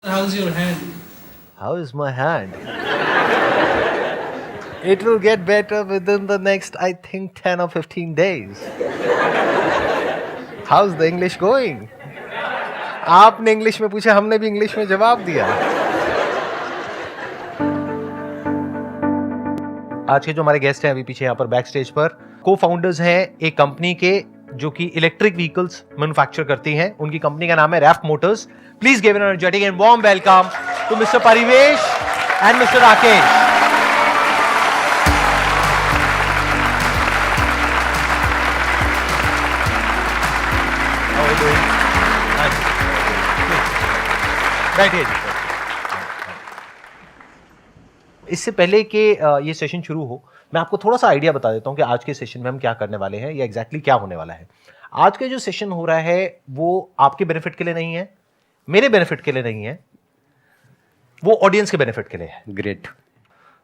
How's your hand? How is my hand? It will get better within the next, I think, 10 or 15 days. How's the English going? आपने English में पूछा, हमने भी English में जवाब दिया. आज के जो हमारे गेस्ट हैं अभी पीछे यहाँ पर बैक स्टेज पर को फाउंडर्स हैं एक कंपनी के जो कि इलेक्ट्रिक व्हीकल्स मैन्युफैक्चर करती हैं. उनकी कंपनी का नाम है Raf motors. Please give an energetic and warm welcome to mister Parivesh and mister Rakesh. बैठिए जी. इससे पहले कि ये सेशन शुरू हो, मैं आपको थोड़ा सा आइडिया बता देता हूं कि आज के सेशन में हम क्या करने वाले हैं या एग्जैक्टली क्या होने वाला है. आज के जो सेशन हो रहा है वो आपके बेनिफिट के लिए नहीं है, मेरे बेनिफिट के लिए नहीं है, वो ऑडियंस के बेनिफिट के लिए है. ग्रेट.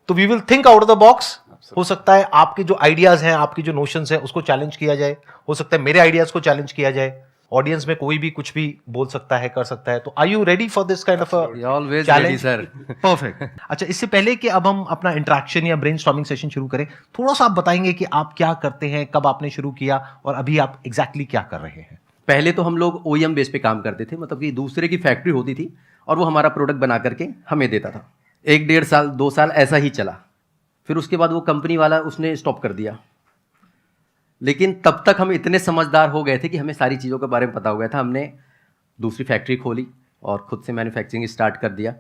तो we will think out of the box. हो सकता है आपके जो आइडियाज हैं, आपकी जो नोशंस हैं, उसको चैलेंज किया जाए. हो सकता है मेरे आइडियाज को चैलेंज किया जाए. ऑडियंस में कोई भी कुछ भी बोल सकता है, कर सकता है. तो are you ready for this kind of always ready sir. Perfect. अच्छा, इससे पहले कि अब हम अपना इंटरेक्शन या ब्रेनस्टॉर्मिंग सेशन शुरू करें, थोड़ा सा आप बताएंगे कि आप क्या करते हैं, कब आपने शुरू किया और अभी आप एग्जैक्टली क्या कर रहे हैं. पहले तो हम लोग OEM बेस पे काम करते थे, मतलब कि दूसरे की फैक्ट्री होती थी और वो हमारा प्रोडक्ट बना करके हमें देता था. 1-1.5 साल 2 साल ऐसा ही चला. फिर उसके बाद वो कंपनी वाला उसने स्टॉप कर दिया. लेकिन तब तक हम इतने समझदार हो गए थे कि हमें सारी चीज़ों के बारे में पता हो गया था. हमने दूसरी फैक्ट्री खोली और खुद से मैन्युफैक्चरिंग स्टार्ट कर दिया.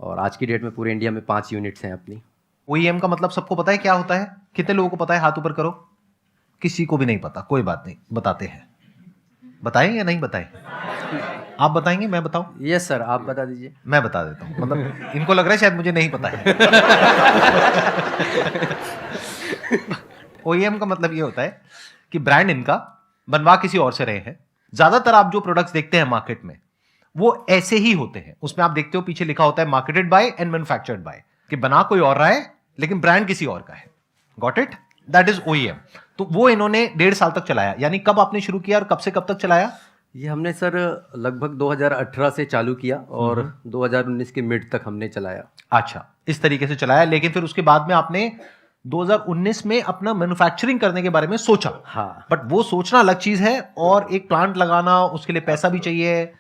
और आज की डेट में पूरे इंडिया में 5 यूनिट्स हैं अपनी. OEM का मतलब सबको पता है क्या होता है? कितने लोगों को पता है? हाथ ऊपर करो. किसी को भी नहीं पता. कोई बात नहीं, बताते हैं. बताएं या नहीं बताएं? आप बताएंगे, मैं बताऊं? यस सर, आप बता दीजिए. मैं बता देता हूं. मतलब इनको लग रहा है शायद मुझे नहीं पता है. OEM का मतलब ये होता है कि ब्रांड इनका बनवा किसी और से रहे हैं. ज्यादातर आप जो प्रोडक्ट्स देखते हैं मार्केट में वो ऐसे ही होते हैं. उसमें आप देखते हो पीछे लिखा होता है marketed bye and manufactured by, कि बना कोई और रहा है लेकिन ब्रांड किसी और का है. Got it? That is OEM. तो वो इन्होंने 1.5 साल तक चलाया. यानी कब आपने शुरू किया और कब से कब तक चलाया? ये हमने सर लगभग 2018 से चालू किया और 2019 के मिड तक हमने चलाया. अच्छा, इस तरीके से चलाया. लेकिन फिर उसके बाद में आपने 2019 में अपना मैन्युफैक्चरिंग करने के बारे में सोचा. हाँ. बट वो सोचना अलग चीज है और एक प्लांट लगाना, उसके लिए पैसा भी चाहिए.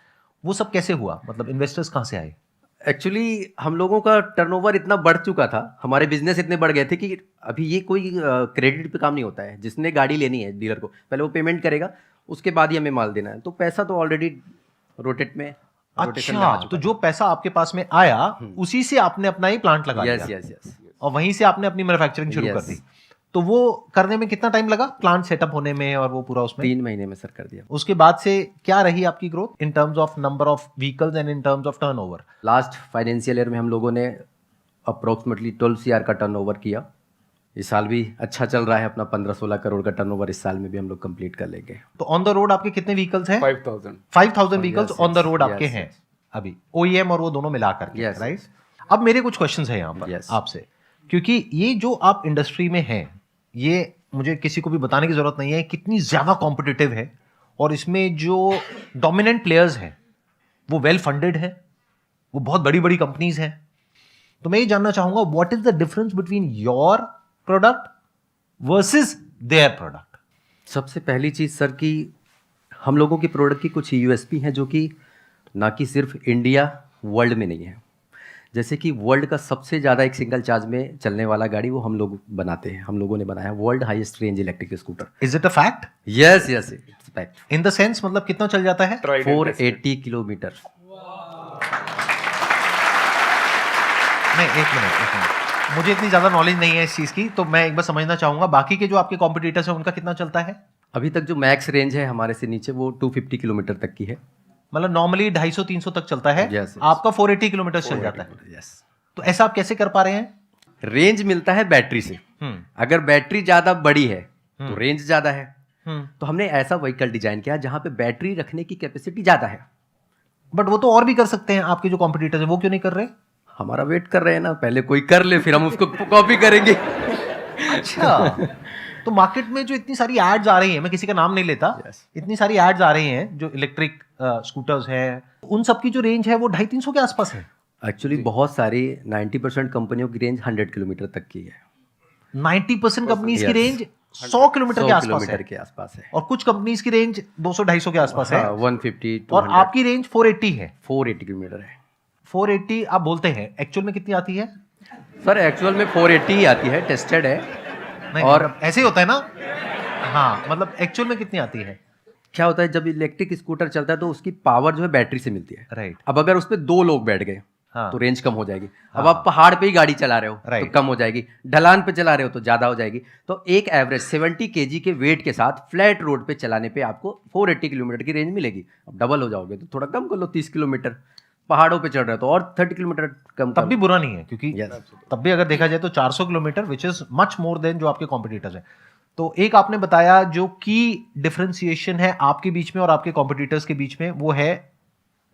वो सब कैसे हुआ? मतलब इन्वेस्टर्स कहां से आए? एक्चुअली हम लोगों का टर्नओवर इतना बढ़ चुका था, हमारे बिजनेस इतने बढ़ गए थे कि अभी ये कोई क्रेडिट पे काम नहीं होता है. जिसने गाड़ी लेनी है डीलर को, पहले वो पेमेंट करेगा, उसके बाद ही हमें माल देना है. तो पैसा तो ऑलरेडी रोटेशन में आ अच्छा, चुका तो जो पैसा आपके पास में आया उसी से आपने अपना ही प्लांट लगा है. यस दिया यस यस. और वहीं से आपने अपनी मैन्युफैक्चरिंग शुरू कर Yes. दी. तो वो करने में कितना टाइम लगा, प्लांट सेटअप होने में और वो पूरा उसमें? 3 महीने में सर कर दिया. उसके बाद से क्या रही आपकी growth in terms of number of vehicles and in terms of turnover? Last financial year में हम लोगों ने अप्रोक्सीमेटली 12 CR का टर्नओवर किया. इस साल भी अच्छा चल रहा है अपना. 15-16 करोड़ का टर्नओवर इस साल में भी हम लोग कंप्लीट कर लेंगे. तो ऑन द रोड आपके कितने व्हीकल्स हैं? 5,000 vehicles yes, on the yes, road yes, आपके yes. हैं अभी, OEM और वो दोनों मिलाकर के, Yes, राइट? अब मेरे कुछ क्वेश्चंस हैं यहाँ पर Yes. आपसे, क्योंकि ये जो आप इंडस्ट्री में हैं, ये मुझे किसी को भी बताने की जरूरत नहीं है कितनी ज्यादा कॉम्पिटिटिव है. और इसमें जो डोमिनेंट प्लेयर्स हैं वो वेल फंडेड हैं, वो बहुत बड़ी बड़ी कंपनीज हैं. तो मैं ये जानना चाहूंगा, what is the difference between your product versus their product? सबसे पहली चीज़ सर कि हम लोगों की प्रोडक्ट की कुछ USP हैं जो कि ना कि सिर्फ इंडिया, वर्ल्ड में नहीं है. जैसे कि वर्ल्ड का सबसे ज़्यादा एक सिंगल चार्ज में चलने वाला गाड़ी वो हम लोग बनाते हैं. हम लोगों ने बनाया world highest range electric scooter. Is it a fact? Yes yes, it's fact. In the sense, मतलब कितना चल जाता है? 480 किलोमीटर. नहीं, एक मिनट. मुझे इतनी ज्यादा नॉलेज नहीं है इस चीज की, तो मैं एक बार समझना चाहूंगा बाकी के जो आपके कॉम्पिटिटर्स हैं उनका कितना चलता है? अभी तक जो मैक्स रेंज है हमारे से नीचे वो 250 किलोमीटर तक की है. मतलब नॉर्मली 250-300 तक चलता है. Yes, yes. आपका 480 किलोमीटर चल जाता है. यस. तो ऐसा आप कैसे कर पा रहे हैं? रेंज मिलता है बैटरी से. अगर बैटरी ज्यादा बड़ी है तो रेंज ज्यादा है. तो हमने ऐसा व्हीकल डिजाइन किया जहां पे बैटरी रखने की कैपेसिटी ज्यादा है. बट वो तो और भी कर सकते हैं आपके जो कॉम्पिटिटर्स हैं, वो क्यों नहीं कर रहे? हमारा वेट कर रहे हैं ना, पहले कोई कर ले फिर हम उसको कॉपी करेंगे. अच्छा. तो मार्केट में जो इतनी सारी एड्स आ रही हैं, मैं किसी का नाम नहीं लेता, Yes. इतनी सारी एड्स आ रही हैं जो इलेक्ट्रिक स्कूटर्स हैं, उन सब की जो रेंज है वो 250-300 के आसपास है। एक्चुअली बहुत सारी 90% कंपनियों की रेंज 100 किलोमीटर तक की है। 90% कंपनीज की Yes. रेंज 100 किलोमीटर 100 के आसपास किलोमीटर है, के आसपास है। और कुछ कंपनीज की रेंज 200-250 के आसपास है, हाँ, 150 और 200 आपकी रेंज 480 है। 480 किलोमीटर है 480 आप बोलते हैं, एक्चुअल में कितनी आती है? सर। एक्चुअल में 480 ही आती है, टेस्टेड है। नहीं और मतलब ऐसे ही होता है ना। हाँ मतलब एक्चुअल में कितनी आती है? क्या होता है, जब इलेक्ट्रिक स्कूटर चलता है तो उसकी पावर जो है बैटरी से मिलती है। राइट। अब अगर उस पर 2 लोग बैठ गए हाँ। तो रेंज कम हो जाएगी। अब हाँ। आप पहाड़ पे ही गाड़ी चला रहे हो तो Right. कम हो जाएगी, ढलान पे चला रहे हो तो ज़्यादा हो जाएगी। तो एक एवरेज 70 kg के वेट के साथ फ्लैट रोड पे चलाने पे आपको 480 किलोमीटर की रेंज मिलेगी। अब डबल हो जाओगे तो थोड़ा कम कर लो, 30 किलोमीटर। पहाड़ों पे चढ़ रहे हो तो और 30 किलोमीटर कम तब कर भी लो। बुरा नहीं है, क्योंकि Yes. तब भी अगर देखा जाए तो 400 kilometre which is much more than जो आपके कॉम्पिटिटर्स हैं। तो एक आपने बताया जो की डिफरेंशिएशन है आपके बीच में और आपके कॉम्पिटिटर्स के बीच में, वो है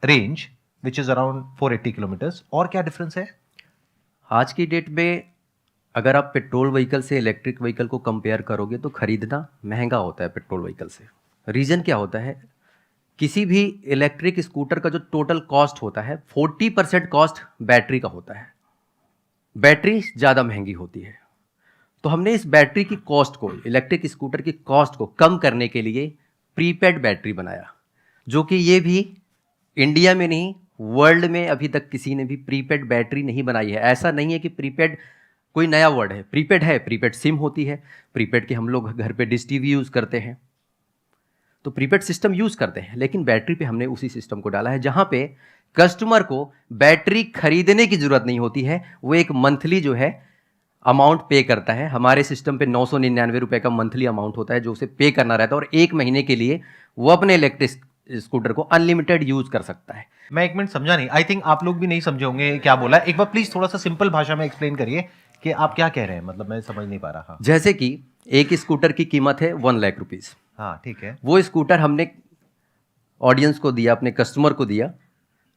range which is around 480 kilometres. और क्या डिफरेंस है? आज की डेट में अगर आप पेट्रोल व्हीकल से इलेक्ट्रिक व्हीकल को कंपेयर करोगे तो खरीदना महंगा होता है पेट्रोल व्हीकल से। रीज़न क्या होता है, किसी भी इलेक्ट्रिक स्कूटर का जो टोटल कॉस्ट होता है 40% कॉस्ट बैटरी का होता है। बैटरी ज़्यादा महंगी होती है। तो हमने इस बैटरी की कॉस्ट को, इलेक्ट्रिक स्कूटर की कॉस्ट को कम करने के लिए प्रीपेड बैटरी बनाया, जो कि ये भी इंडिया में नहीं, वर्ल्ड में अभी तक किसी ने भी प्रीपेड बैटरी नहीं बनाई है। ऐसा नहीं है कि प्रीपेड कोई नया वर्ड है, प्रीपेड सिम होती है। प्रीपेड के हम लोग घर पे डिश टीवी यूज़ करते हैं, तो प्रीपेड सिस्टम यूज़ करते हैं, लेकिन बैटरी पे हमने उसी सिस्टम को डाला है जहाँ पे कस्टमर को बैटरी खरीदने की ज़रूरत नहीं होती है। वो एक मंथली जो है अमाउंट पे करता है। हमारे सिस्टम पे 999 रुपये का मंथली अमाउंट होता है जो उसे पे करना रहता है, और 1 महीने के लिए वो अपने इलेक्ट्रिक स्कूटर को अनलिमिटेड यूज़ कर सकता है। मैं 1 मिनट समझा नहीं, आई थिंक आप लोग भी नहीं समझे होंगे क्या बोला। एक बार प्लीज थोड़ा सा सिंपल भाषा में एक्सप्लेन करिए कि आप क्या कह रहे हैं, मतलब मैं समझ नहीं पा रहा। हाँ जैसे कि एक स्कूटर की कीमत है 1 लाख रुपीज़। हाँ ठीक है। वो स्कूटर हमने ऑडियंस को दिया, अपने कस्टमर को दिया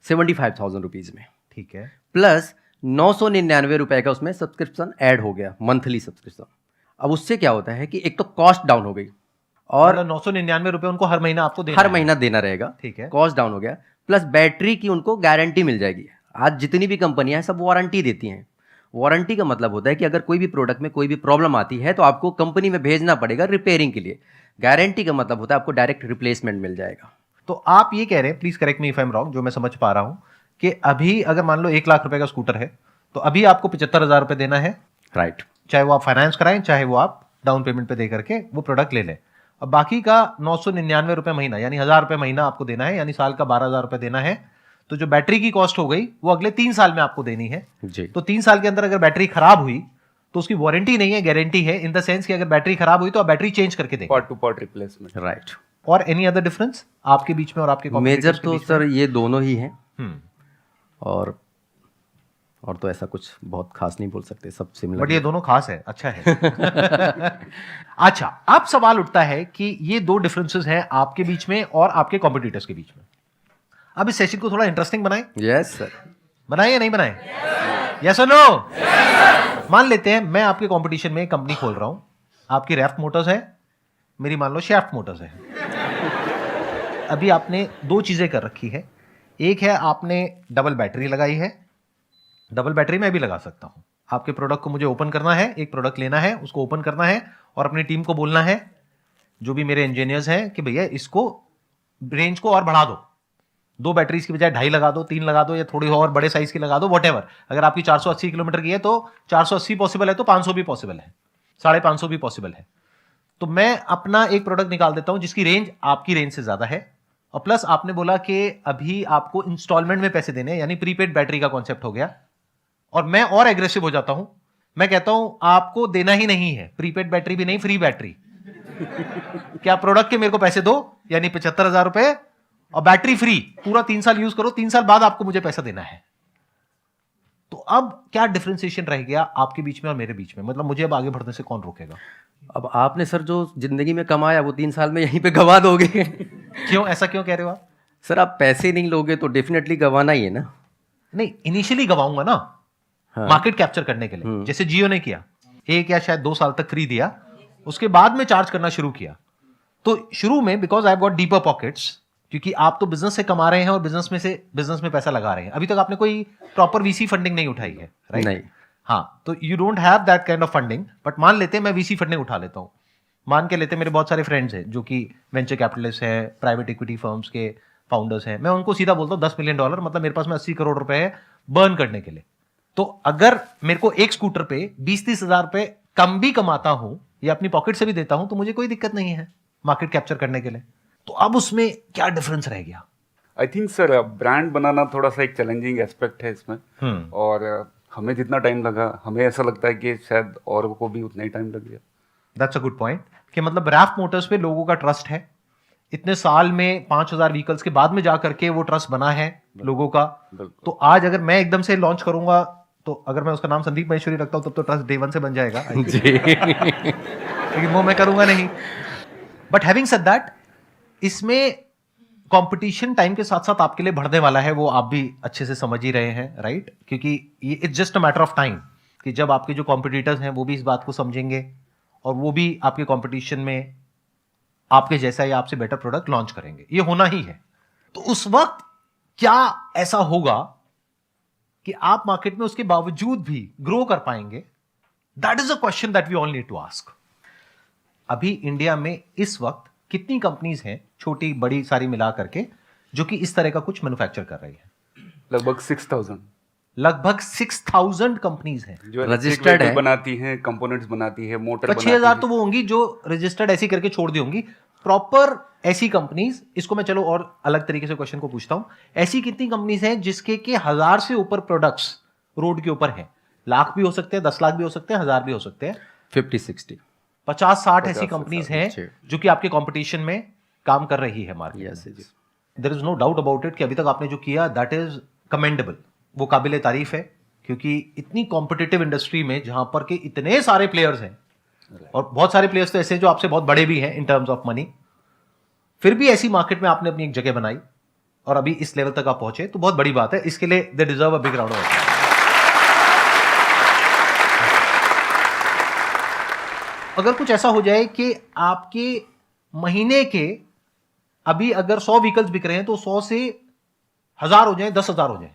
75,000 रुपीज़ में, ठीक है। प्लस 999 रुपये का उसमें सब्सक्रिप्शन ऐड हो गया, मंथली सब्सक्रिप्शन। अब उससे क्या होता है कि एक तो कॉस्ट डाउन हो गई, और 999 रुपए उनको हर महीना आपको देना हर है। महीना देना रहेगा, ठीक है। कॉस्ट डाउन हो गया, प्लस बैटरी की उनको गारंटी मिल जाएगी। आज जितनी भी कंपनियां हैं सब वारंटी देती हैं। वारंटी का मतलब होता है कि अगर कोई भी प्रोडक्ट में कोई भी प्रॉब्लम आती है तो आपको कंपनी में भेजना पड़ेगा रिपेयरिंग के लिए। गारंटी का मतलब होता है आपको डायरेक्ट रिप्लेसमेंट मिल जाएगा। तो आप ये कह रहे हैं, please correct me if I am wrong, जो मैं समझ पा रहा हूं कि अभी अगर मान लो 1 लाख रुपए का स्कूटर है तो अभी आपको 75,000 रुपए देना है, राइट। चाहे वो आप फाइनेंस कराएं चाहे वो आप डाउन पेमेंट पे दे करके वो प्रोडक्ट ले लें। अब बाकी का 999 रुपए महीना यानी 1,000 रुपए महीना आपको देना है, यानी साल का 12,000 रुपए देना है। तो जो बैटरी की कॉस्ट हो गई वो अगले 3 साल में आपको देनी है जी। तो 3 साल के अंदर अगर बैटरी खराब हुई तो उसकी वारंटी नहीं है, गारंटी है, इन द सेंस कि अगर बैटरी खराब हुई तो आप बैटरी चेंज करके देंगे। Part two part replacement. Right. और एनी अदर डिफरेंस आपके बीच में और आपके मेजर competitors के तो बीच में? सर ये दोनों ही हैं, हम्म। और तो ऐसा कुछ बहुत खास नहीं बोल सकते, सब सिमिलर। बट ये दोनों खास है, अच्छा है। अच्छा, अब सवाल उठता है कि ये 2 डिफरेंसेस हैं आपके बीच में और आपके कॉम्पिटिटर्स के बीच में। अब इस सेशन को थोड़ा इंटरेस्टिंग बनाएं। Yes sir. बनाएं या नहीं बनाएं? यस और नो? मान लेते हैं मैं आपके कंपटीशन में एक कंपनी खोल रहा हूं, आपकी रैफ्ट मोटर्स है, मेरी मान लो शैफ्ट मोटर्स है। अभी आपने 2 चीजें कर रखी है, एक है आपने डबल बैटरी लगाई है, डबल बैटरी मैं भी लगा सकता हूं। आपके प्रोडक्ट को मुझे ओपन करना है, एक प्रोडक्ट लेना है, उसको ओपन करना है और अपनी टीम को बोलना है, जो भी मेरे इंजीनियर्स हैं, कि भैया इसको रेंज को और बढ़ा दो, 2 बैटरीज की बजाय 2.5 लगा दो, 3 लगा दो, या थोड़ी और बड़े साइज की लगा दो, वॉटेवर। अगर आपकी 480 किलोमीटर की है तो 480 पॉसिबल है तो 500 भी पॉसिबल है, 550 भी पॉसिबल है। तो मैं अपना एक प्रोडक्ट निकाल देता हूं जिसकी रेंज आपकी रेंज से ज्यादा है, और प्लस आपने बोला कि अभी आपको इंस्टॉलमेंट में पैसे देने हैं, यानी प्रीपेड बैटरी का कॉन्सेप्ट हो गया। और मैं और एग्रेसिव हो जाता हूं, मैं कहता हूं आपको देना ही नहीं है, प्रीपेड बैटरी भी नहीं, फ्री बैटरी। क्या प्रोडक्ट के मेरे को पैसे दो, यानी 75,000 रुपए और बैटरी फ्री, पूरा 3 साल यूज करो, 3 साल बाद आपको मुझे पैसा देना है। तो अब क्या डिफरेंशिएशन रह गया आपके बीच में और मेरे बीच में? मतलब मुझे अब आगे बढ़ने से कौन रोकेगा? अब आपने सर जो जिंदगी में कमाया वो 3 साल में यहीं पे गवा दोगे। क्यों, ऐसा क्यों कह रहे हो आप? सर आप पैसे नहीं लोगे तो डेफिनेटली गवाना ही है ना। नहीं, इनिशियली गवाऊंगा ना, हाँ। मार्केट कैप्चर करने के लिए, जैसे जियो ने किया, 1 या शायद 2 साल तक फ्री दिया, उसके बाद में चार्ज करना शुरू किया। तो शुरू में because I got deeper pockets, क्योंकि आप तो बिजनेस से कमा रहे हैं और बिजनेस में पैसा लगा रहे हैं। अभी तक आपने कोई प्रॉपर वीसी फंडिंग नहीं उठाई है, राइट? नहीं। हाँ, तो you don't have that kind of funding. But मान लेते हैं मैं वीसी फंडिंग उठा लेता हूँ, मान के लेते हैं मेरे बहुत सारे फ्रेंड्स हैं जो कि वेंचर कैपिटलिस्ट हैं, प्राइवेट इक्विटी फर्म्स के फाउंडर्स हैं, मैं उनको सीधा बोलता हूँ $10 मिलियन, मतलब मेरे पास में 80 करोड़ रुपए है बर्न करने के लिए। तो अगर मेरे को एक स्कूटर पे 20-30 हजार रुपए कम भी कमाता हूं या अपनी पॉकेट से भी देता हूं तो मुझे कोई दिक्कत नहीं है मार्केट कैप्चर करने के लिए। तो अब उसमें क्या डिफरेंस रह गया? आई थिंक सर ब्रांड बनाना थोड़ा सा एक चैलेंजिंग एस्पेक्ट है इसमें। और हमें जितना टाइम लगा, हमें ऐसा लगता है कि शायद औरों को भी उतना ही टाइम लग गया। दैट्स अ गुड पॉइंट कि मतलब रैफ्ट मोटर्स पे लोगों का ट्रस्ट है, इतने साल में 5000 व्हीकल्स के बाद में जाकर के वो ट्रस्ट बना है लोगों का। तो आज अगर मैं एकदम से लॉन्च करूंगा तो अगर मैं उसका नाम संदीप महेश्वरी रखता हूं तब तो ट्रस्ट डे 1 से बन जाएगा जी। लेकिन वो मैं करूंगा नहीं। बट हैविंग सेड दैट, इसमें कंपटीशन टाइम के साथ साथ आपके लिए बढ़ने वाला है, वो आप भी अच्छे से समझ ही रहे हैं, राइट? क्योंकि ये it's just a matter of time कि जब आपके जो कॉम्पिटिटर्स हैं वो भी इस बात को समझेंगे और वो भी आपके कंपटीशन में आपके जैसा या आपसे बेटर प्रोडक्ट लॉन्च करेंगे। ये होना ही है। तो उस वक्त क्या ऐसा होगा कि आप मार्केट में उसके बावजूद भी ग्रो कर पाएंगे? That is a question that we all need to ask. अभी इंडिया में इस वक्त कितनी कंपनीज हैं, छोटी बड़ी सारी मिला करके, जो कि इस तरह का कुछ मैन्युफैक्चर कर रही है? लगभग 6000। लगभग 6000 कंपनीज हैं जो रजिस्टर्ड है, बनाती हैं, कंपोनेंट्स बनाती है, मोटर 6000 तो वो होंगी जो रजिस्टर्ड ऐसी करके छोड़ दी होंगी। प्रॉपर ऐसी कंपनीज, इसको मैं चलो और अलग तरीके से क्वेश्चन को पूछता हूं, ऐसी कितनी कंपनीज हैं जिसके के 1000 से ऊपर प्रोडक्ट्स रोड के ऊपर हैं? लाख भी हो सकते हैं, 10 लाख भी हो सकते हैं, 1000 भी हो सकते हैं। 50-60 50-60 ऐसी कंपनीज हैं जो कि आपके कंपटीशन में काम कर रही है मार्केट में। There is no doubt about it कि अभी तक आपने जो किया दैट इज कमेंडेबल, वो काबिले तारीफ है। क्योंकि इतनी कॉम्पिटिटिव इंडस्ट्री में जहां पर के इतने सारे प्लेयर्स हैं और बहुत सारे प्लेयर्स तो ऐसे जो आपसे बहुत बड़े भी हैं इन टर्म्स ऑफ मनी, फिर भी ऐसी मार्केट में आपने अपनी एक जगह बनाई और अभी इस लेवल तक आप पहुंचे, तो बहुत बड़ी बात है। इसके लिए they deserve a big round of applause. अगर कुछ ऐसा हो जाए कि आपके महीने के अभी अगर 100 व्हीकल्स बिक रहे हैं तो 100 से 1000 हो जाए, 10,000 हो जाए,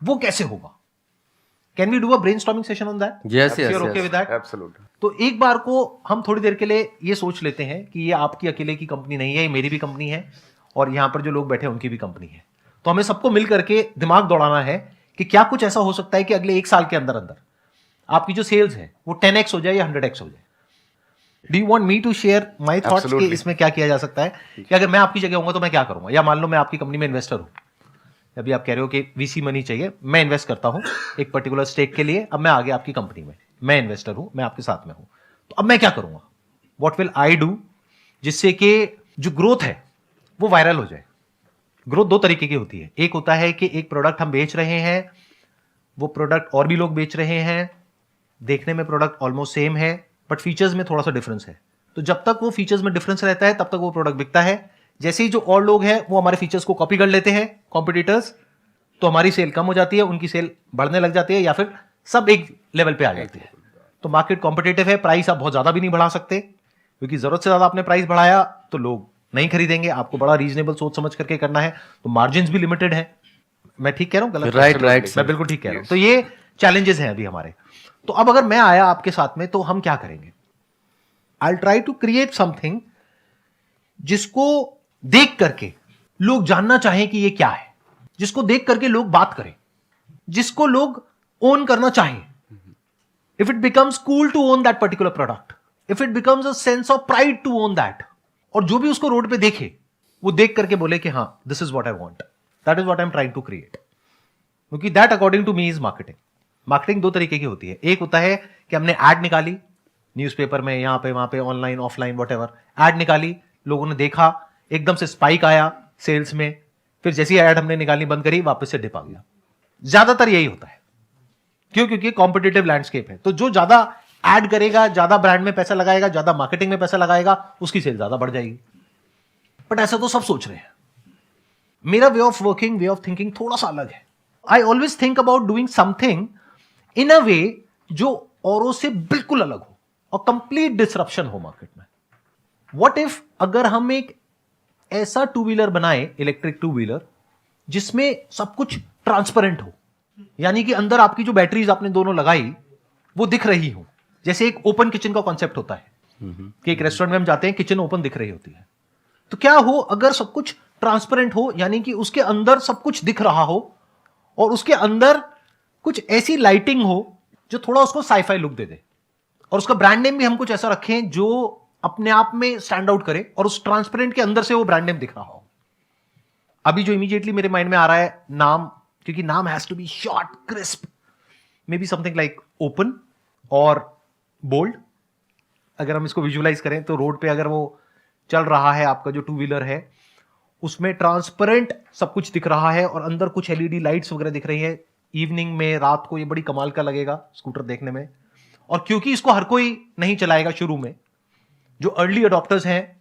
वो कैसे होगा? Can we do a brainstorming session on that? Yes okay with that? Absolutely. तो एक बार को हम थोड़ी देर के लिए ये सोच लेते हैं कि ये आपकी अकेले की कंपनी नहीं है, ये मेरी भी कंपनी है और यहां पर जो लोग बैठे हैं उनकी भी कंपनी है। तो हमें सबको मिल करके दिमाग दौड़ाना है कि क्या कुछ ऐसा हो सकता है कि अगले 1 साल के अंदर अंदर आपकी जो सेल्स है वो 10x हो जाए या 100x हो जाए। Do you want me to share my thoughts कि इसमें क्या किया जा सकता है? कि अगर मैं आपकी जगह होऊंगा तो मैं क्या करूंगा? या मान लो मैं आपकी कंपनी में इन्वेस्टर हूं, अभी आप कह रहे हो कि वीसी मनी चाहिए, मैं इन्वेस्ट करता हूं एक पर्टिकुलर स्टेक के लिए, अब मैं आ गया आपकी कंपनी में, मैं इन्वेस्टर हूं, मैं आपके साथ में हूं, तो अब मैं क्या करूंगा? व्हाट विल आई डू जिससे कि जो ग्रोथ है वो वायरल हो जाए? ग्रोथ 2 तरीके की होती है। एक होता है कि एक प्रोडक्ट हम बेच रहे हैं, वो प्रोडक्ट और भी लोग बेच रहे हैं, देखने में प्रोडक्ट ऑलमोस्ट सेम है बट फीचर्स में थोड़ा सा डिफरेंस है। तो जब तक वो फीचर्स में डिफरेंस रहता है तब तक वो प्रोडक्ट बिकता है। जैसे ही जो और लोग हैं वो हमारे फीचर्स को कॉपी कर लेते हैं, कॉम्पिटिटर्स, तो हमारी सेल कम हो जाती है, उनकी सेल बढ़ने लग जाती है या फिर सब एक लेवल पे आ जाती है। तो मार्केट कॉम्पिटिटिव है, प्राइस आप बहुत ज्यादा भी नहीं बढ़ा सकते क्योंकि जरूरत से ज्यादा आपने प्राइस बढ़ाया तो लोग नहीं खरीदेंगे। आपको बड़ा रीजनेबल सोच समझ करके करना है, तो मार्जिन भी लिमिटेड है। मैं ठीक कह रहा हूँ गलत? राइट, मैं बिल्कुल ठीक कह रहा हूँ। तो ये चैलेंजेस हैं अभी हमारे। तो अब अगर मैं आया आपके साथ में तो हम क्या करेंगे? I try to create something जिसको देख करके लोग जानना चाहें कि ये क्या है, जिसको देख करके लोग बात करें, जिसको लोग ओन करना चाहें। If it becomes cool to own that particular product, if it becomes a sense of pride to own that, और जो भी उसको रोड पे देखे वो देख करके बोले कि हाँ this is what I want, that is what I am trying to create. क्योंकि that according to me is marketing. Marketing 2 तरीके की होती है। एक होता है कि हमने एड निकाली न्यूज़पेपर में, यहां पे वहां पे, ऑनलाइन ऑफलाइन व्हाटएवर, एड निकाली, लोगों ने देखा, एकदम से स्पाइक आया सेल्स में, फिर जैसी एड हमने निकालनी बंद करी वापस से डिप आ गया। ज्यादातर यही होता है। क्यों? क्योंकि कॉम्पिटिटिव लैंडस्केप है। तो जो ज्यादा एड करेगा, ज्यादा ब्रांड में पैसा लगाएगा, ज्यादा मार्केटिंग में पैसा लगाएगा, उसकी सेल ज्यादा बढ़ जाएगी। बट ऐसा तो सब सोच रहे हैं। मेरा way of working, way of thinking थोड़ा सा अलग है। I always think about doing something in a way जो औरों से बिल्कुल अलग हो और कंप्लीट डिसरप्शन हो मार्केट में। व्हाट इफ अगर हम एक ऐसा टू व्हीलर बनाए, इलेक्ट्रिक टू व्हीलर, जिसमें सब कुछ ट्रांसपेरेंट हो, यानी कि अंदर आपकी जो बैटरीज आपने दोनों लगाई वो दिख रही हो। जैसे एक ओपन किचन का कॉन्सेप्ट होता है कि एक रेस्टोरेंट में हम जाते हैं, किचन ओपन दिख रही होती है। तो क्या हो अगर सब कुछ ट्रांसपेरेंट हो, यानी कि उसके अंदर सब कुछ दिख रहा हो और उसके अंदर कुछ ऐसी लाइटिंग हो जो थोड़ा उसको साईफाई लुक दे दे, और उसका ब्रांड नेम भी हम कुछ ऐसा रखें जो अपने आप में स्टैंड आउट करे और उस ट्रांसपेरेंट के अंदर से वो ब्रांड नेम दिख रहा हो। अभी जो इमीडिएटली मेरे माइंड में आ रहा है नाम, क्योंकि नाम has to be short, crisp, maybe something like open और बोल्ड। अगर हम इसको विजुअलाइज करें तो रोड पे अगर वो चल रहा है, आपका जो टू व्हीलर है उसमें ट्रांसपेरेंट सब कुछ दिख रहा है और अंदर कुछ एलईडी लाइट्स वगैरह दिख रही है, इवनिंग में, रात को, ये बड़ी कमाल का लगेगा स्कूटर देखने में। और क्योंकि इसको हर कोई नहीं चलाएगा शुरू में, जो अर्ली अडॉप्टर्स हैं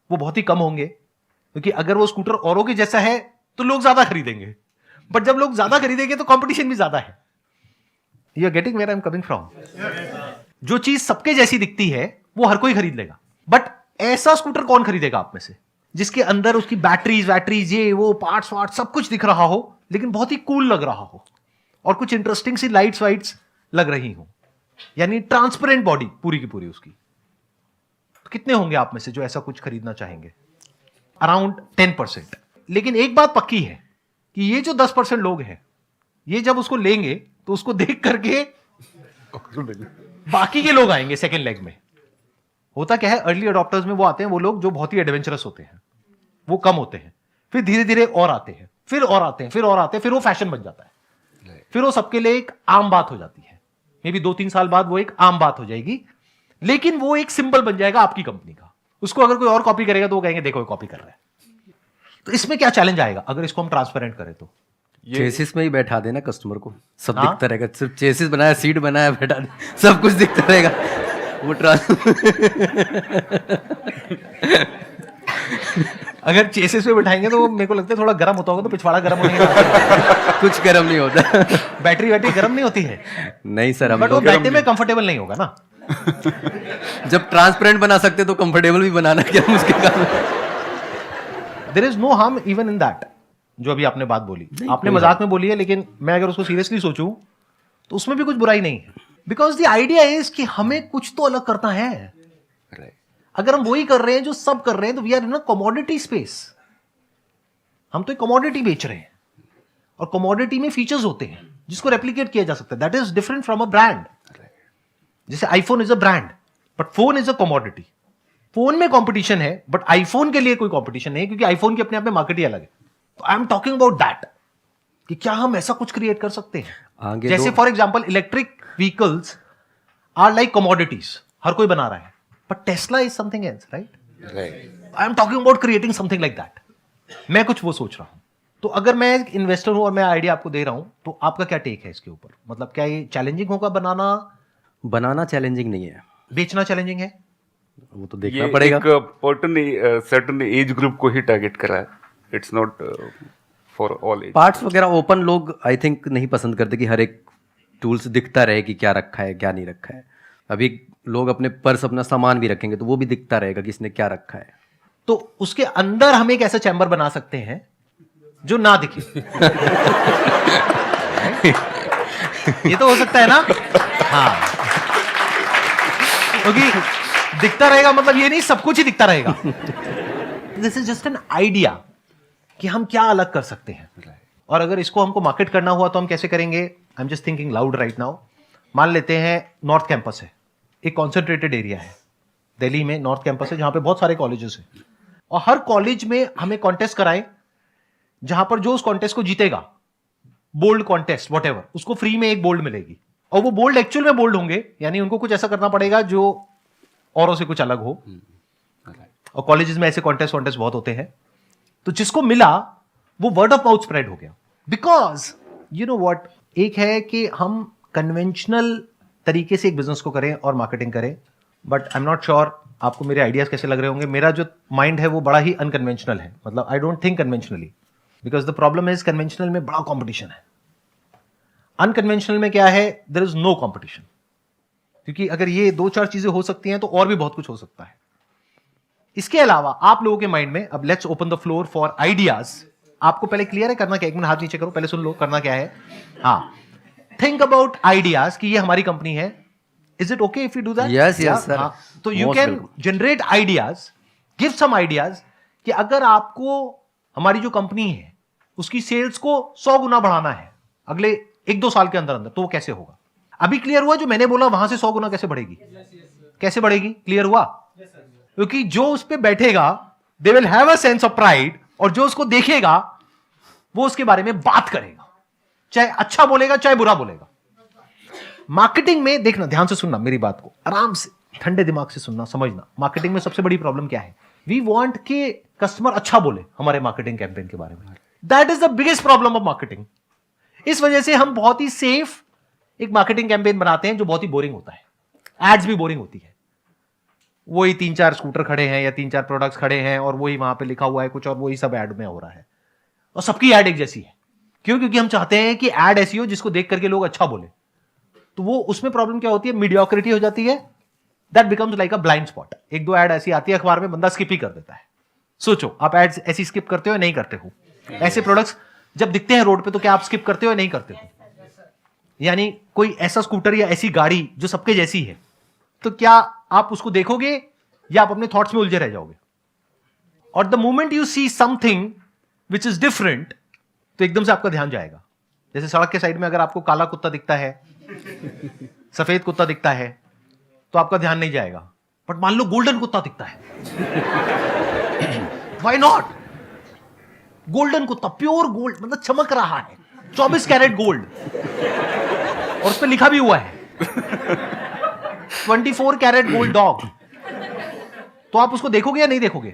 वो बहुत ही कम होंगे, क्योंकि अगर वो स्कूटर औरों के जैसा है तो लोग ज्यादा खरीदेंगे, बट जब लोग ज्यादा खरीदेंगे तो कंपटीशन भी ज्यादा है। You are getting where I am coming from? जो चीज सबके जैसी दिखती है वो हर कोई खरीद लेगा, बट ऐसा स्कूटर कौन खरीदेगा आप में से जिसके अंदर उसकी बैटरीज ये वो पार्ट्स वार्ट्स सब कुछ दिख रहा हो, लेकिन बहुत ही कूल लग रहा हो और कुछ इंटरेस्टिंग सी लाइट्स वाइट्स लग रही हो, यानी ट्रांसपेरेंट बॉडी पूरी की पूरी उसकी। तो कितने होंगे आप में से जो ऐसा कुछ खरीदना चाहेंगे? अराउंड 10%। लेकिन एक बात पक्की है कि ये जो 10% लोग हैं, ये जब उसको लेंगे तो उसको देख करके बाकी के लोग आएंगे सेकेंड लेग में। होता क्या है, अर्ली अडॉप्टर्स में वो आते हैं वो लोग जो बहुत ही एडवेंचरस होते हैं, वो कम होते हैं, फिर धीरे धीरे और आते हैं, फिर और आते हैं, फिर और आते हैं, फिर वो फैशन बन जाता है, फिर वो सबके लिए एक आम बात हो जाती है। मे बी 2-3 साल बाद वो एक आम बात हो जाएगी, लेकिन वो एक सिंबल बन जाएगा आपकी कंपनी का। उसको अगर कोई और कॉपी करेगा तो वो कहेंगे देखो ये कॉपी कर रहा है। तो इसमें क्या चैलेंज आएगा अगर इसको हम ट्रांसपेरेंट करें तो? चेसिस में ही बैठा देना कस्टमर को, सब हाँ? दिखता रहेगा, सिर्फ चेसिस बनाया, सीट बनाया, बैठा दे, सब कुछ दिखता रहेगा। वो अगर चेसिस पे बैठाएंगे तो मेरे को लगता है थोड़ा गर्म होता होगा, तो पिछवाड़ा गर्म होने के कुछ गर्म नहीं होता। बैटरी गर्म नहीं होती है, नहीं सर, बट वो बैठने में कंफर्टेबल नहीं होगा ना। जब ट्रांसपेरेंट बना सकते तो कंफर्टेबल भी बनाना क्या मुश्किल काम है? There is no harm even in that. जो अभी आपने बात बोली, आपने मजाक में बोली है, लेकिन मैं अगर उसको सीरियसली सोचूं तो उसमें भी कुछ बुराई नहीं है, बिकॉज द आइडिया इज कि हमें कुछ तो अलग करना है। अगर हम वही कर रहे हैं जो सब कर रहे हैं तो we are in a commodity space. हम तो एक कमोडिटी बेच रहे हैं और कमोडिटी में फीचर्स होते हैं जिसको रेप्लिकेट किया जा सकता है। That is different from a brand. जैसे iPhone is a brand but phone is a commodity. Phone में कंपटीशन है बट आईफोन के लिए कोई कंपटीशन नहीं, क्योंकि आईफोन की अपने आप में मार्केट ही अलग है। तो आई एम टॉकिंग अबाउट दैट कि क्या हम ऐसा कुछ क्रिएट कर सकते हैं। जैसे for example electric vehicles are like commodities, हर कोई बना रहा है, but Tesla is something else, right? I am talking about creating something like that. मैं कुछ वो सोच रहा हूं। तो अगर मैं एक इन्वेस्टर हूं और मैं आइडिया आपको दे रहा हूं, तो आपका क्या टेक है इसके ऊपर? मतलब क्या ये चैलेंजिंग होगा बनाना चैलेंजिंग नहीं है, बेचना चैलेंजिंग है? वो तो देखना पड़ेगा। एक सर्टेन एज ग्रुप को ही टारगेट करा है, it's not for all age. Parts वगैरह ओपन लोग आई थिंक नहीं पसंद करते कि हर एक टूल्स दिखता रहे कि क्या रखा है क्या नहीं रखा है। अभी लोग अपने पर्स, अपना सामान भी रखेंगे तो वो भी दिखता रहेगा कि इसने क्या रखा है। तो उसके अंदर हम एक ऐसा चैम्बर बना सकते हैं जो ना दिखे। ये तो हो सकता है ना? हाँ, क्योंकि दिखता रहेगा मतलब ये नहीं सब कुछ ही दिखता रहेगा। This is just an idea कि हम क्या अलग कर सकते हैं। और अगर इसको हमको मार्केट करना हुआ तो हम कैसे करेंगे? I am just thinking loud right now. मान लेते हैं नॉर्थ कैंपस है, एक कॉन्सेंट्रेटेड एरिया है दिल्ली में, नॉर्थ कैंपस है जहां पे बहुत सारे कॉलेजेस हैं, और हर कॉलेज में हमें कॉन्टेस्ट कराएं जहां पर जो उस कॉन्टेस्ट को जीतेगा, बोल्ड कॉन्टेस्ट वॉटेवर, उसको फ्री में एक बोल्ड मिलेगी। और वो बोल्ड एक्चुअल में बोल्ड होंगे, यानी उनको कुछ ऐसा करना पड़ेगा जो औरों से कुछ अलग हो। और कॉलेजेस में ऐसे कॉन्टेस्ट बहुत होते हैं। तो जिसको मिला वो वर्ड ऑफ माउथ स्प्रेड हो गया। बिकॉज यू नो व्हाट, एक है कि हम कन्वेंशनल तरीके से एक बिजनेस को करें और मार्केटिंग करें, but I am not sure आपको मेरे आइडियाज कैसे लग रहे होंगे। मेरा जो माइंड है वो बड़ा ही अनकन्वेंशनल है, मतलब I don't think conventionally, because the problem is conventional में बड़ा कॉम्पिटिशन है। अनकन्वेंशनल में क्या है, देयर इज नो कॉम्पिटिशन, क्योंकि अगर ये 2-4 चीजें हो सकती हैं तो और भी बहुत कुछ हो सकता है। इसके अलावा आप लोगों के माइंड में, अब let's open the floor for ideas. आपको पहले क्लियर है करना क्या? एक मिनट हाथ नीचे करो, पहले सुन लो करना क्या है। हाँ, थिंक अबाउट आइडियाज कि ये हमारी कंपनी है। Is it okay if you do that? Yes, yes, sir. तो you Most can welcome. Generate ideas, give some ideas कि अगर आपको हमारी जो कंपनी है उसकी सेल्स को 100 गुना बढ़ाना है अगले 1-2 साल के अंदर अंदर, तो वो कैसे होगा? अभी क्लियर हुआ जो मैंने बोला वहां से 100 गुना कैसे बढ़ेगी? कैसे बढ़ेगी? क्लियर हुआ? क्योंकि जो उस पे बैठेगा they will have a sense of pride, और जो उसको देखेगा वो उसके बारे में बात करेगा, चाहे अच्छा बोलेगा चाहे बुरा बोलेगा। मार्केटिंग में देखना, ध्यान से सुनना मेरी बात को, आराम से ठंडे दिमाग से सुनना, समझना। मार्केटिंग में सबसे बड़ी प्रॉब्लम क्या है? वी वांट कि कस्टमर अच्छा बोले हमारे मार्केटिंग कैंपेन के बारे में। That is the biggest problem of marketing. इस वजह से हम बहुत ही सेफ एक मार्केटिंग कैंपेन बनाते हैं जो बहुत ही बोरिंग होता है। एड्स भी बोरिंग होती है, वही 3-4 स्कूटर खड़े हैं या 3-4 प्रोडक्ट्स खड़े हैं और वही वहां पे लिखा हुआ है कुछ और वही सब ऐड में हो रहा है, और सबकी ऐड एक जैसी है। क्यों? क्योंकि हम चाहते हैं कि ऐड ऐसी हो जिसको देख करके लोग अच्छा बोले। तो वो उसमें प्रॉब्लम क्या होती है? मीडियोक्रिटी हो जाती है। That becomes like a blind spot. 1-2 add ऐसी आती है अखबार में, बंदा स्किप ही कर देता है। सोचो, आप एड्स ऐसी स्किप करते हो या नहीं करते हो? ऐसे प्रोडक्ट्स जब दिखते हैं रोड पे तो क्या आप स्किप करते हो या नहीं करते हो? यानी कोई ऐसा स्कूटर या ऐसी गाड़ी जो सबके जैसी है, तो क्या आप उसको देखोगे या आप अपने थॉट्स में उलझे रह जाओगे? और the moment you see something which is different, तो एकदम से आपका ध्यान जाएगा। जैसे सड़क के साइड में अगर आपको काला कुत्ता दिखता है, सफेद कुत्ता दिखता है, तो आपका ध्यान नहीं जाएगा। बट मान लो गोल्डन कुत्ता दिखता है, व्हाई नॉट? गोल्डन कुत्ता, प्योर गोल्ड, मतलब चमक रहा है, 24 कैरेट गोल्ड, और उस पर लिखा भी हुआ है 24 कैरेट गोल्ड डॉग। तो आप उसको देखोगे या नहीं देखोगे?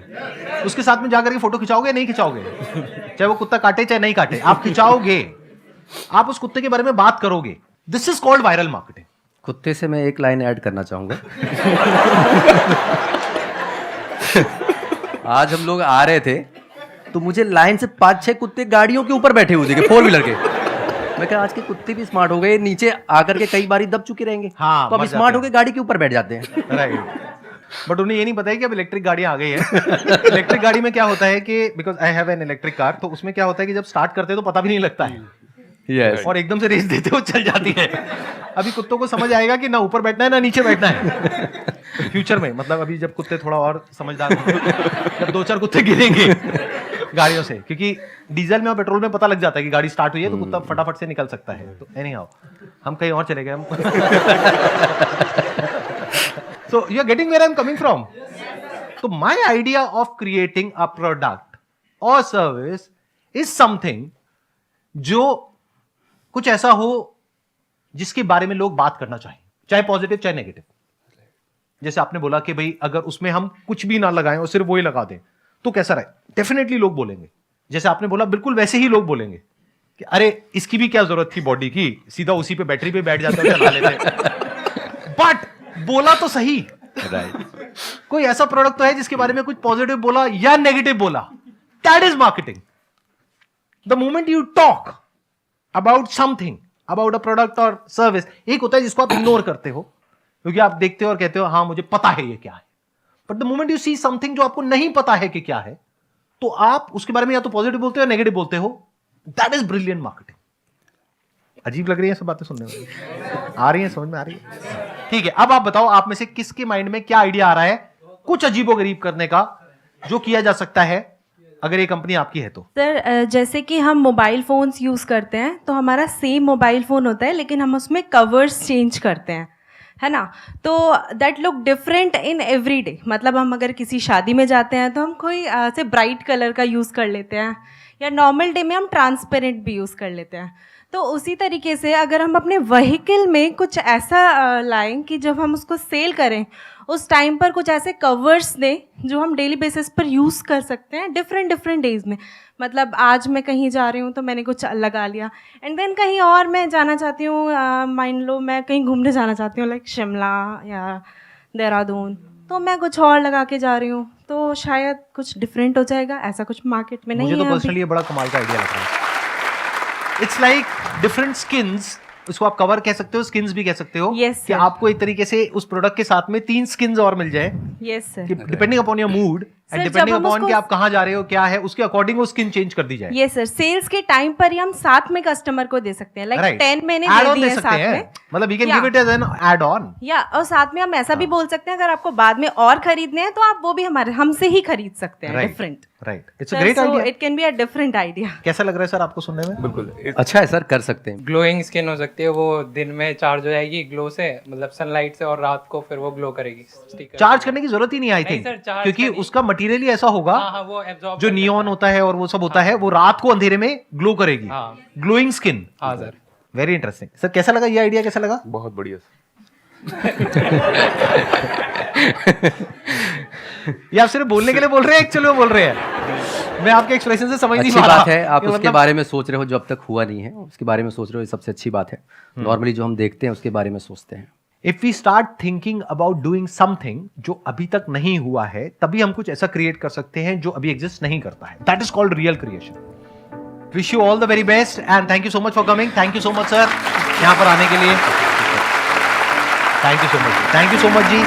उसके साथ में जाकर के फोटो खिंचाओगे या नहीं खिंचाओगे? चाहे वो कुत्ता काटे चाहे नहीं काटे, आप खिंचाओगे, आप उस कुत्ते के बारे में बात करोगे। This is called viral marketing. कुत्ते से मैं एक लाइन ऐड करना चाहूंगा। आज हम लोग आ रहे थे तो मुझे लाइन से 5-6 कुत्ते गाड़ियों के ऊपर बैठे हुए दिखे, 4 व्हीलर के। मैं कहा आज के कुत्ते भी स्मार्ट हो गए, नीचे आकर के कई बारी दब चुके रहेंगे। हाँ, तो अब मर स्मार्ट जाते हो गए गाड़ी के ऊपर बैठ जाते हैं। राइट। बट उन्हें ये नहीं पता है कि अब इलेक्ट्रिक गाड़ियां आ गई है। इलेक्ट्रिक गाड़ी में क्या होता है कि because I have an electric car, तो उसमें क्या होता है कि जब स्टार्ट करते हैं तो पता भी नहीं लगता है, यस। और एकदम से रेस देते हो चल जाती है। अभी कुत्तों को समझ आएगा कि ना ऊपर बैठना है ना नीचे बैठना है। फ्यूचर में, मतलब अभी जब कुत्ते थोड़ा और समझदार होंगे, जब 2-4 कुत्ते गिरेंगे गाड़ियों से, क्योंकि डीजल में और पेट्रोल में पता लग जाता है कि गाड़ी स्टार्ट हुई है तो कुत्ता फटाफट से निकल सकता है। तो एनी हाउ, हम कहीं और चले गए हम। So you are getting where I am coming from. So my idea of creating a product or service is something जो कुछ ऐसा हो जिसके बारे में लोग बात करना चाहें, चाहे पॉजिटिव चाहे नेगेटिव। जैसे आपने बोला कि भाई अगर उसमें हम कुछ भी ना लगाएं और सिर्फ वही लगा दें तो कैसा रहे, डेफिनेटली लोग बोलेंगे। जैसे आपने बोला बिल्कुल वैसे ही लोग बोलेंगे कि अरे इसकी भी क्या जरूरत थी बॉडी की, सीधा उसी पे बैटरी पे बैठ जाते चला लेते। बट बोला तो सही, राइट। कोई ऐसा प्रोडक्ट तो है जिसके बारे में कुछ पॉजिटिव बोला या नेगेटिव बोला। That is marketing. The moment you talk about something, about a product और सर्विस, एक होता है जिसको आप इग्नोर करते हो क्योंकि आप देखते हो और कहते हो हाँ मुझे पता है ये क्या है। But the moment you see something जो आपको नहीं पता है कि क्या है, तो आप उसके बारे में या तो पॉजिटिव बोलते हो या नेगेटिव बोलते हो। That is brilliant marketing. अजीब लग रही है सब बातें सुनने में, आ रही है, समझ में आ रही है? ठीक है, अब आप बताओ आप में से किसके माइंड में क्या आइडिया आ रहा है कुछ अजीबोगरीब करने का जो किया जा सकता है अगर ये कंपनी आपकी है तो? सर जैसे कि हम मोबाइल फ़ोन्स यूज़ करते हैं तो हमारा सेम मोबाइल फ़ोन होता है लेकिन हम उसमें कवर्स चेंज करते हैं, है ना? तो that look different in every day. मतलब हम अगर किसी शादी में जाते हैं तो हम कोई ऐसे ब्राइट कलर का यूज़ कर लेते हैं, या नॉर्मल डे में हम ट्रांसपेरेंट भी यूज़ कर लेते हैं। तो उसी तरीके से अगर हम अपने व्हीकल में कुछ ऐसा लाएं कि जब हम उसको सेल करें उस टाइम पर कुछ ऐसे कवर्स दें जो हम डेली बेसिस पर यूज़ कर सकते हैं डिफरेंट डेज में। मतलब आज मैं कहीं जा रही हूँ तो मैंने कुछ लगा लिया, एंड देन कहीं और मैं जाना चाहती हूँ, मान लो मैं कहीं घूमने जाना चाहती हूँ लाइक शिमला या देहरादून, तो मैं कुछ और लगा के जा रही हूँ, तो शायद कुछ डिफरेंट हो जाएगा। ऐसा कुछ मार्केट में नहीं है। मुझे तो पर्सनली ये बड़ा कमाल का आइडिया लग रहा है। इट्स लाइक डिफरेंट स्किन्स इसको आप कवर कह सकते हो, स्किन्स भी कह सकते हो। Yes, कि sir. आपको एक तरीके से उस प्रोडक्ट के साथ में 3 स्किन्स और मिल जाए, yes sir. Depending upon your mood and Sir, depending जब हम अपॉन कि उसको- आप कहाँ जा रहे हो, क्या है, उसके अकॉर्डिंग वो स्किन चेंज कर दी जाए। यस सर, सेल्स के टाइम पर ही हम साथ में कस्टमर को दे सकते हैं, लाइक Right. 10 मैंने Add दे on दिए दे सकते साथ हैं, में। मतलब you can Yeah. Give it as an add on. या और साथ में हम ऐसा भी बोल सकते हैं, अगर आपको बाद में और खरीदने हैं तो आप वो भी हमसे ही खरीद सकते हैं, different. Right, it's a great idea. It can be a different idea. कैसा लग रहा है सर आपको सुनने में? बिल्कुल अच्छा है सर, कर सकते हैं। ग्लोइंग स्किन हो सकती है, वो दिन में चार्ज हो जाएगी ग्लो से, मतलब सनलाइट से, और रात को फिर वो ग्लो करेगी। स्टिकर चार्ज करने की जरूरत ही नहीं, आई नहीं थिंक, sir, charge क्योंकि करनी- उसका मटेरियल ही ऐसा होगा हाँ हाँ, वो एब्जॉर्ब जो नियॉन होता है और वो सब होता है, वो रात को अंधेरे में ग्लो करेगी। हाँ। Glowing skin. हाँ सर। Very interesting sir. कैसा लगा ये आइडिया, कैसा लगा? बहुत बढ़िया सर। ये आप सिर्फ बोलने के लिए बोल रहे हैं, एक्चुअली बोल रहे हैं? मैं आपके एक्सप्रेशन से समझ नहीं अच्छी पा रहा। बात है, आप कि उसके मतलब- बारे में सोच रहे हो जो अब तक हुआ नहीं है, उसके बारे में सोच रहे हो, ये सबसे अच्छी बात है। नॉर्मली जो हम देखते हैं उसके बारे में सोचते हैं। If we start thinking about doing something जो अभी तक नहीं हुआ है, तभी हम कुछ ऐसा क्रिएट कर सकते हैं जो अभी एग्जिस्ट नहीं करता है। That is called real creation. Wish you all the very best and thank you so much for coming. Thank you so much sir यहाँ पर आने के लिए। Thank you so much, thank you so much ji.